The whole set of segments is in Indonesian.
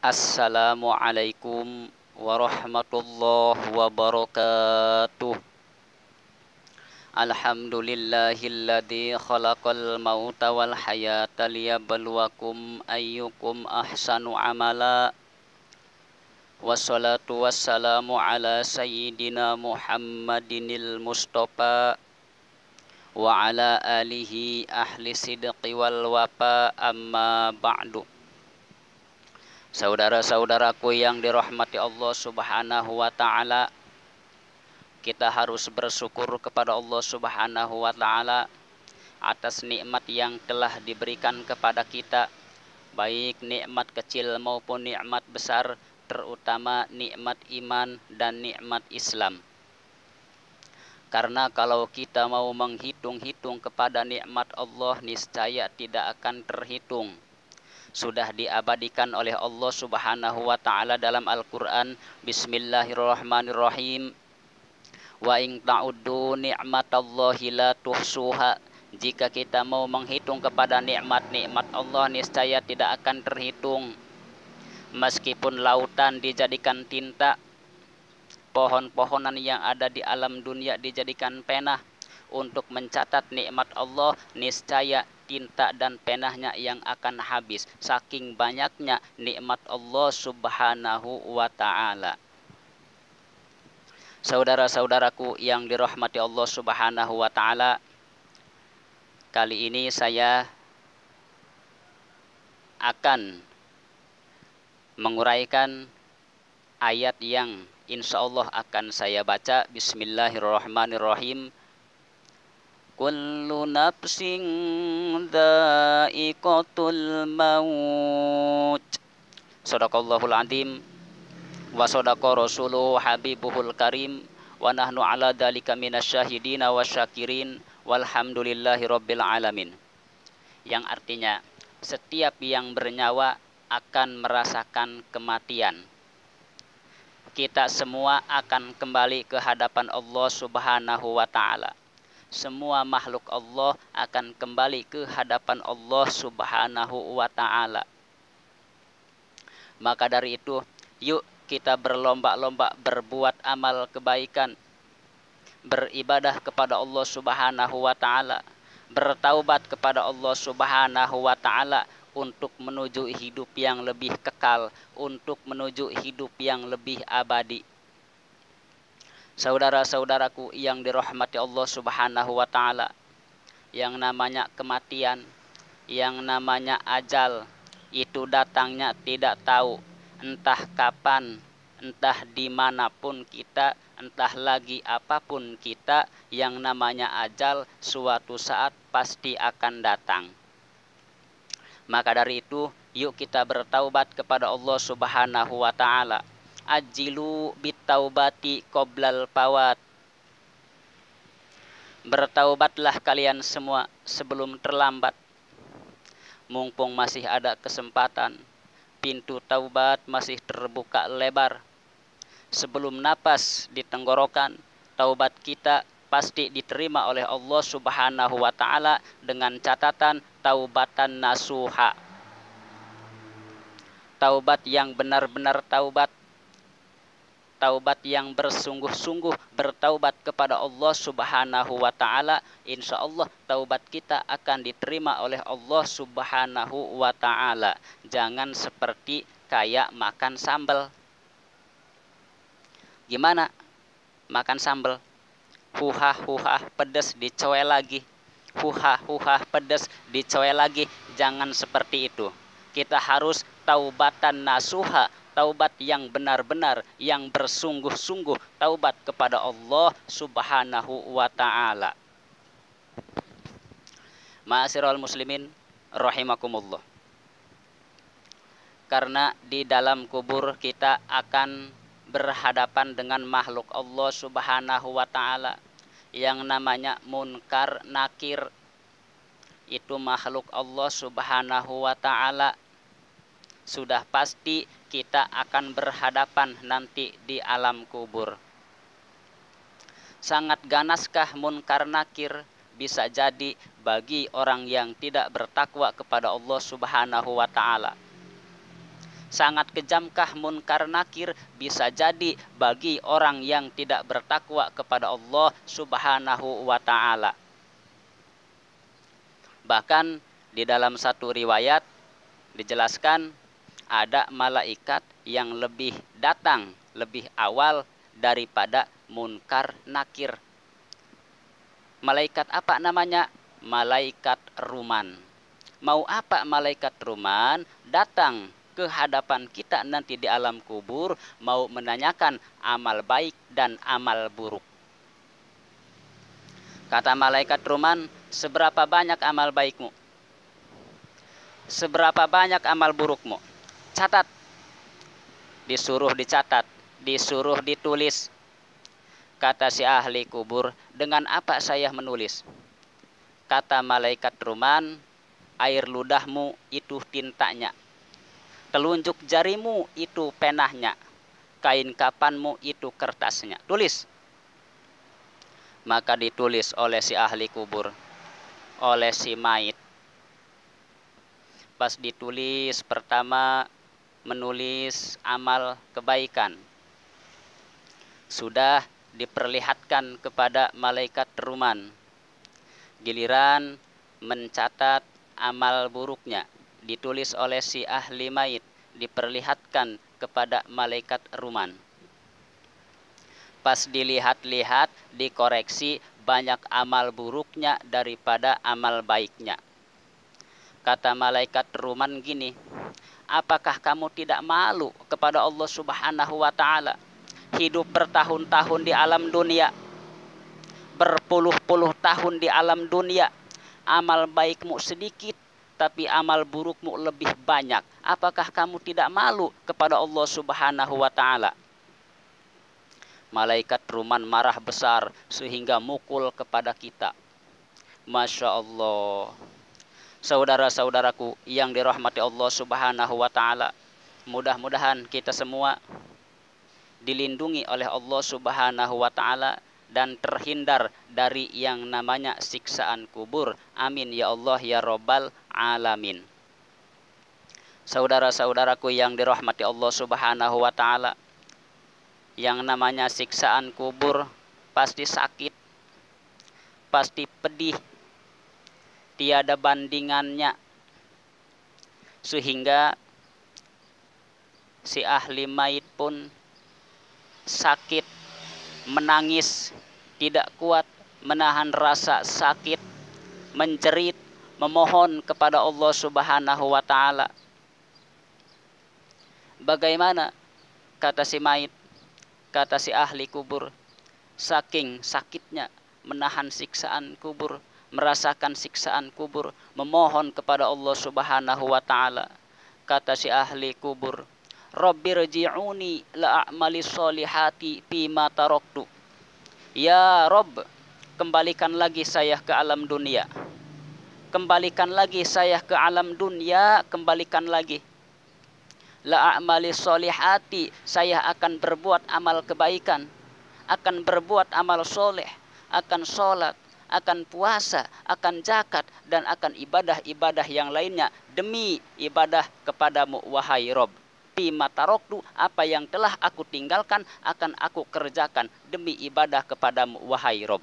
Assalamualaikum warahmatullahi wabarakatuh. Alhamdulillahilladzi khalaqal mauta wal hayata liyabluwakum ayyukum ahsanu amala. Wassalatu wassalamu ala sayyidina Muhammadinil Mustafa wa ala alihi ahli sidqi wal wafa, amma ba'du. Saudara-saudaraku yang dirahmati Allah Subhanahu wa ta'ala, kita harus bersyukur kepada Allah Subhanahu wa ta'ala atas nikmat yang telah diberikan kepada kita, baik nikmat kecil maupun nikmat besar, terutama nikmat iman dan nikmat Islam. Karena kalau kita mau menghitung-hitung kepada nikmat Allah, niscaya tidak akan terhitung. Sudah diabadikan oleh Allah Subhanahu wa ta'ala dalam Al-Quran. Bismillahirrahmanirrahim. Wa in ta'uddu ni'matallahi la tuhsuha. Jika kita mau menghitung kepada nikmat-nikmat Allah, niscaya tidak akan terhitung. Meskipun lautan dijadikan tinta, pohon-pohonan yang ada di alam dunia dijadikan pena untuk mencatat nikmat Allah, niscaya tinta dan penahnya yang akan habis, saking banyaknya nikmat Allah Subhanahu wa ta'ala. Saudara-saudaraku yang dirahmati Allah Subhanahu wa ta'ala, kali ini saya akan menguraikan ayat yang insya Allah akan saya baca. Bismillahirrahmanirrahim. Kullu nafsin dha'iqatul maut. Shadaqallahul azim wa shadaqa rasuluhu habibuhul karim wa nahnu ala dzalika minasyahidina wasyakirin walhamdulillahi rabbil alamin. Yang artinya setiap yang bernyawa akan merasakan kematian. Kita semua akan kembali ke hadapan Allah Subhanahu wa ta'ala. Semua makhluk Allah akan kembali ke hadapan Allah Subhanahu wa ta'ala. Maka dari itu, yuk kita berlomba-lomba berbuat amal kebaikan, beribadah kepada Allah Subhanahu wa ta'ala, bertaubat kepada Allah Subhanahu wa ta'ala untuk menuju hidup yang lebih kekal, untuk menuju hidup yang lebih abadi. Saudara-saudaraku yang dirahmati Allah Subhanahu wa ta'ala, yang namanya kematian, yang namanya ajal, itu datangnya tidak tahu, entah kapan, entah dimanapun kita, entah lagi apapun kita. Yang namanya ajal suatu saat pasti akan datang. Maka dari itu, yuk kita bertaubat kepada Allah Subhanahu wa ta'ala. Ajilu bitaubati qoblal fawat. Bertaubatlah kalian semua sebelum terlambat. Mumpung masih ada kesempatan, pintu taubat masih terbuka lebar. Sebelum napas di tenggorokan, taubat kita pasti diterima oleh Allah Subhanahu wa ta'ala dengan catatan taubatan nasuha. Taubat yang benar-benar taubat. Taubat yang bersungguh-sungguh bertaubat kepada Allah Subhanahu wa ta'ala. Insya Allah taubat kita akan diterima oleh Allah Subhanahu wa ta'ala. Jangan seperti kayak makan sambal. Gimana makan sambal? Huhah pedas dicoel lagi. Huhah pedas dicoel lagi. Jangan seperti itu. Kita harus taubatan nasuha, taubat yang benar-benar, yang bersungguh-sungguh, taubat kepada Allah Subhanahu wa ta'ala. Ma'asyiral muslimin rahimakumullah. Karena di dalam kubur kita akan berhadapan dengan makhluk Allah Subhanahu wa ta'ala yang namanya munkar nakir. Itu makhluk Allah Subhanahu wa ta'ala. Sudah pasti kita akan berhadapan nanti di alam kubur. Sangat ganaskah munkar nakir? Bisa jadi bagi orang yang tidak bertakwa kepada Allah Subhanahu wa ta'ala. Sangat kejamkah munkar nakir? Bisa jadi bagi orang yang tidak bertakwa kepada Allah Subhanahu wa ta'ala. Bahkan di dalam satu riwayat dijelaskan ada malaikat yang datang lebih awal daripada munkar nakir. Malaikat apa namanya? Malaikat Ruman. Mau apa malaikat Ruman? Datang ke hadapan kita nanti di alam kubur, mau menanyakan amal baik dan amal buruk. Kata malaikat Ruman, seberapa banyak amal baikmu? Seberapa banyak amal burukmu? Catat. Disuruh dicatat, disuruh ditulis. Kata si ahli kubur, dengan apa saya menulis? Kata malaikat Ruman, air ludahmu itu tintanya, telunjuk jarimu itu penahnya, kain kapanmu itu kertasnya. Tulis. Maka ditulis oleh si ahli kubur, oleh si mayit. Pas ditulis, pertama menulis amal kebaikan. Sudah diperlihatkan kepada malaikat Ruman. Giliran mencatat amal buruknya, ditulis oleh si ahli mayit, diperlihatkan kepada malaikat Ruman. Pas dilihat-lihat, dikoreksi, banyak amal buruknya daripada amal baiknya. Kata malaikat Ruman gini, apakah kamu tidak malu kepada Allah Subhanahu wa ta'ala? Hidup bertahun-tahun di alam dunia, berpuluh-puluh tahun di alam dunia, amal baikmu sedikit, tapi amal burukmu lebih banyak. Apakah kamu tidak malu kepada Allah Subhanahu wa ta'ala? Malaikat Ruman marah besar sehingga mukul kepada kita. Masya Allah. Saudara-saudaraku yang dirahmati Allah Subhanahu wa ta'ala, mudah-mudahan kita semua dilindungi oleh Allah Subhanahu wa ta'ala dan terhindar dari yang namanya siksaan kubur. Amin ya Allah ya Rabbal alamin. Saudara-saudaraku yang dirahmati Allah Subhanahu wa ta'ala, yang namanya siksaan kubur pasti sakit, pasti pedih, tiada bandingannya. Sehingga si ahli mayit pun sakit, menangis, tidak kuat menahan rasa sakit, menjerit, memohon kepada Allah Subhanahu wa ta'ala. Bagaimana? Kata si mayit, kata si ahli kubur, saking sakitnya menahan siksaan kubur, merasakan siksaan kubur, memohon kepada Allah Subhanahu wa ta'ala. Kata si ahli kubur, Rabbirji'uni la'amali sholihati fima taraktu. Ya Rabb, kembalikan lagi saya ke alam dunia. Kembalikan lagi saya ke alam dunia, kembalikan lagi. La'amali sholihati, saya akan berbuat amal kebaikan, akan berbuat amal soleh, akan sholat, akan puasa, akan zakat, dan akan ibadah-ibadah yang lainnya demi ibadah kepadamu wahai Rob. Fima taraktu, apa yang telah aku tinggalkan akan aku kerjakan demi ibadah kepadamu wahai Rob.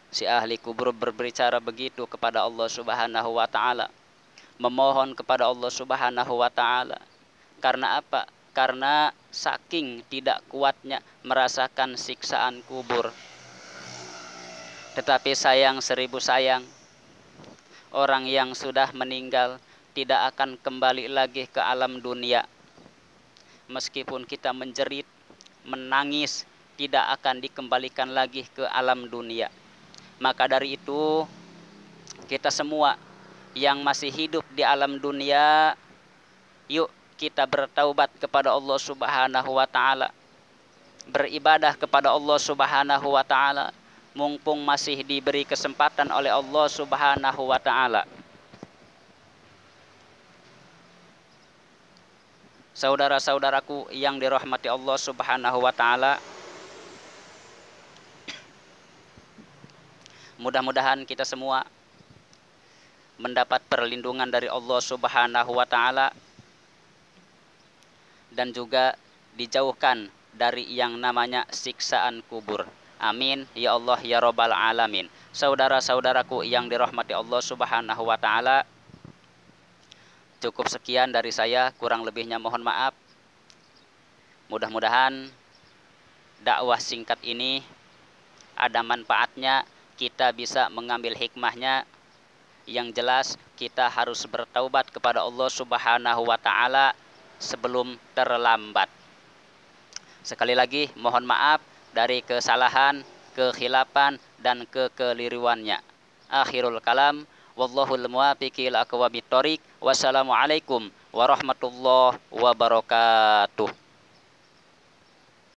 Si ahli kubur berbicara begitu kepada Allah Subhanahu wa ta'ala, memohon kepada Allah Subhanahu wa ta'ala. Karena apa? Karena saking tidak kuatnya merasakan siksaan kubur. Tetapi sayang seribu sayang, orang yang sudah meninggal tidak akan kembali lagi ke alam dunia. Meskipun kita menjerit, menangis, tidak akan dikembalikan lagi ke alam dunia. Maka dari itu, kita semua yang masih hidup di alam dunia, yuk kita bertaubat kepada Allah Subhanahu wa ta'ala, beribadah kepada Allah Subhanahu wa ta'ala, mumpung masih diberi kesempatan oleh Allah Subhanahu wa ta'ala. Saudara-saudaraku yang dirahmati Allah Subhanahu wa ta'ala, mudah-mudahan kita semua mendapat perlindungan dari Allah Subhanahu wa ta'ala dan juga dijauhkan dari yang namanya siksaan kubur. Amin ya Allah ya Rabbal alamin. Saudara-saudaraku yang dirahmati Allah Subhanahu wa taala, cukup sekian dari saya, kurang lebihnya mohon maaf. Mudah-mudahan dakwah singkat ini ada manfaatnya, kita bisa mengambil hikmahnya. Yang jelas kita harus bertaubat kepada Allah Subhanahu wa taala sebelum terlambat. Sekali lagi mohon maaf dari kesalahan, kekhilafan dan kekeliruannya. Akhirul kalam, wallahul muwaffiq ila aqwamit thoriq. Wassalamualaikum warahmatullahi wabarakatuh.